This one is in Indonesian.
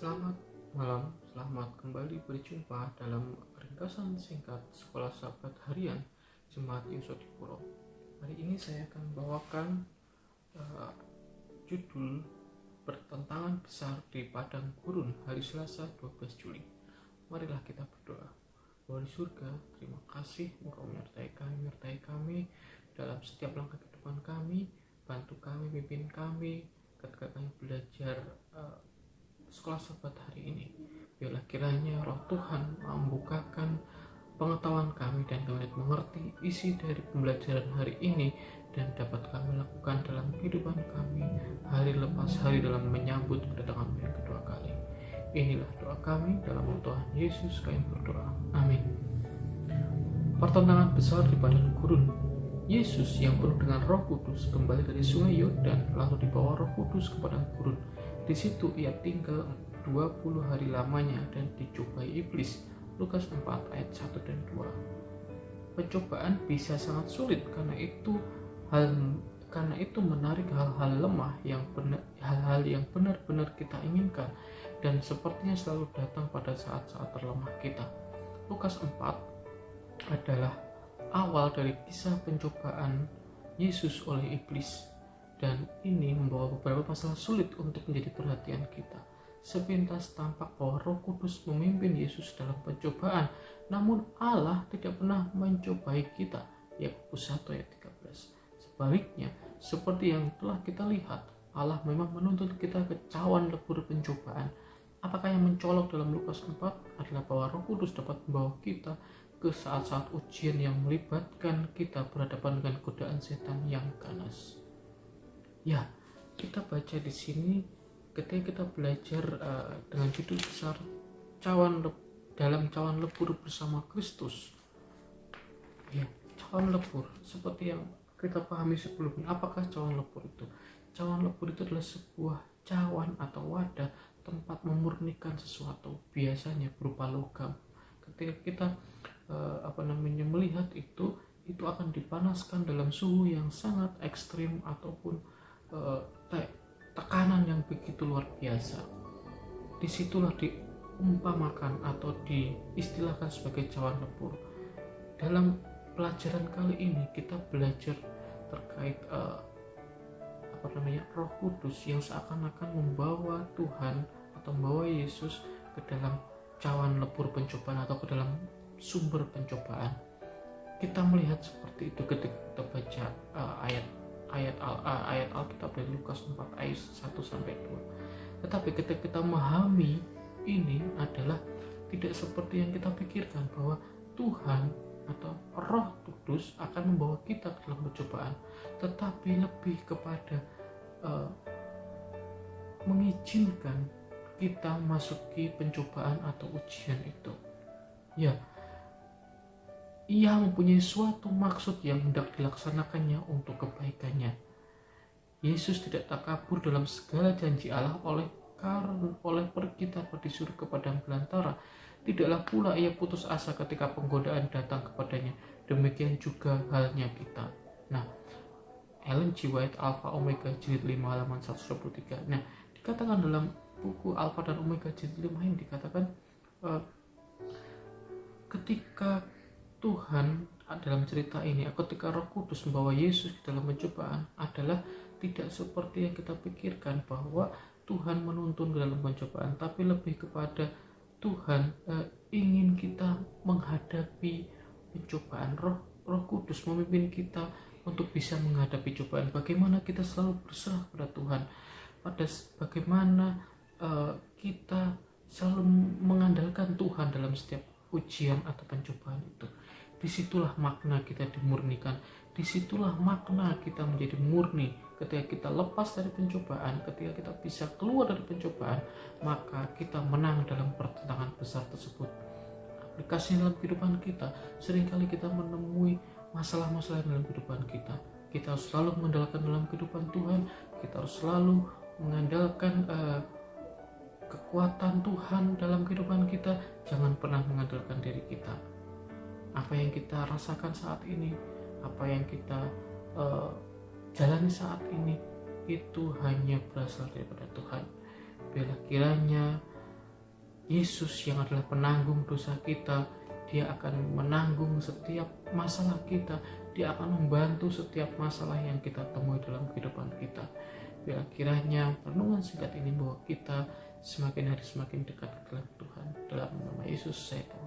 Selamat malam, selamat kembali berjumpa dalam ringkasan singkat Sekolah Sahabat Harian Jemaat Yusudipuro. Hari ini saya akan membawakan judul Pertentangan Besar di Padang Gurun hari Selasa 12 Juli. Marilah kita berdoa. Bapa di surga, terima kasih Engkau menyertai kami dalam setiap langkah kehidupan kami. Bantu kami, pimpin kami ketika kami belajar Sekolah Sahabat hari ini. Biarlah kiranya Roh Tuhan membukakan pengetahuan kami dan kami mengerti isi dari pembelajaran hari ini dan dapat kami lakukan dalam kehidupan kami hari lepas hari dalam menyambut kedatangan yang kedua kali. Inilah doa kami dalam nama Tuhan Yesus kami berdoa. Amin. Pertentangan besar di padang gurun. Yesus yang penuh dengan Roh Kudus kembali dari sungai Yordan lalu dibawa Roh Kudus ke padang gurun. Di situ ia tinggal 20 hari lamanya dan dicobai iblis. Lukas 4 ayat 1 dan 2. Pencobaan bisa sangat sulit karena itu menarik hal-hal lemah hal-hal yang benar-benar kita inginkan dan sepertinya selalu datang pada saat-saat terlemah kita. Lukas 4 adalah awal dari kisah pencobaan Yesus oleh iblis. Dan ini membawa beberapa masalah sulit untuk menjadi perhatian kita. Sepintas tampak bahwa Roh Kudus memimpin Yesus dalam pencobaan, namun Allah tidak pernah mencobai kita. Yakobus 1 ayat 13. Sebaliknya, seperti yang telah kita lihat, Allah memang menuntut kita ke cawan lebur pencobaan. Apakah yang mencolok dalam Lukas 4 adalah bahwa Roh Kudus dapat membawa kita ke saat-saat ujian yang melibatkan kita berhadapan dengan godaan setan yang ganas. Ya, kita baca di sini ketika kita belajar dengan judul besar dalam cawan lebur bersama Kristus. Ya, cawan lebur seperti yang kita pahami sebelumnya. Apakah cawan lebur itu? Cawan lebur itu adalah sebuah cawan atau wadah tempat memurnikan sesuatu, biasanya berupa logam. Ketika kita melihat itu akan dipanaskan dalam suhu yang sangat ekstrim ataupun tekanan yang begitu luar biasa. Disitulah diumpamakan atau diistilahkan sebagai cawan lebur. Dalam pelajaran kali ini kita belajar terkait Roh Kudus yang seakan-akan membawa Tuhan atau membawa Yesus ke dalam cawan lebur pencobaan atau ke dalam sumber pencobaan. Kita melihat seperti itu ketika kita baca ayat Alkitab dari Lukas 4 ayat 1 sampai 2. Tetapi ketika kita memahami ini adalah tidak seperti yang kita pikirkan bahwa Tuhan atau Roh Kudus akan membawa kita ke dalam pencobaan, tetapi lebih kepada mengizinkan kita masuki pencobaan atau ujian itu. Ya, ia mempunyai suatu maksud yang hendak dilaksanakannya untuk kebaikannya. Yesus tidak takabur dalam segala janji Allah oleh pergi tanpa disuruh ke padang belantara. Tidaklah pula ia putus asa ketika penggodaan datang kepadanya. Demikian juga halnya kita. Nah, Ellen G. White, Alpha Omega jilid 5 halaman 123. Nah, dikatakan dalam buku Alpha dan Omega jilid 5 ini dikatakan ketika Tuhan dalam cerita ini, ketika Roh Kudus membawa Yesus ke dalam pencobaan adalah tidak seperti yang kita pikirkan bahwa Tuhan menuntun ke dalam pencobaan, tapi lebih kepada Tuhan ingin kita menghadapi pencobaan. Roh Kudus memimpin kita untuk bisa menghadapi cobaan. Bagaimana kita selalu berserah pada Tuhan, bagaimana kita selalu mengandalkan Tuhan dalam setiap ujian atau pencobaan itu. Disitulah makna kita dimurnikan, disitulah makna kita menjadi murni. Ketika kita lepas dari pencobaan, ketika kita bisa keluar dari pencobaan, maka kita menang dalam pertentangan besar tersebut. Aplikasinya dalam kehidupan kita, seringkali kita menemui masalah-masalah dalam kehidupan kita. Kita harus selalu mengandalkan dalam kehidupan Tuhan, kita harus selalu mengandalkan kekuatan Tuhan dalam kehidupan kita. Jangan pernah mengandalkan diri kita. Apa yang kita rasakan saat ini, apa yang kita jalani saat ini, itu hanya berasal daripada Tuhan. Biarlah kiranya Yesus yang adalah penanggung dosa kita, dia akan menanggung setiap masalah kita, dia akan membantu setiap masalah yang kita temui dalam kehidupan kita. Bila kiranya renungan singkat ini membawa kita semakin hari semakin dekat ke dalam Tuhan. Dalam nama Yesus saya doa.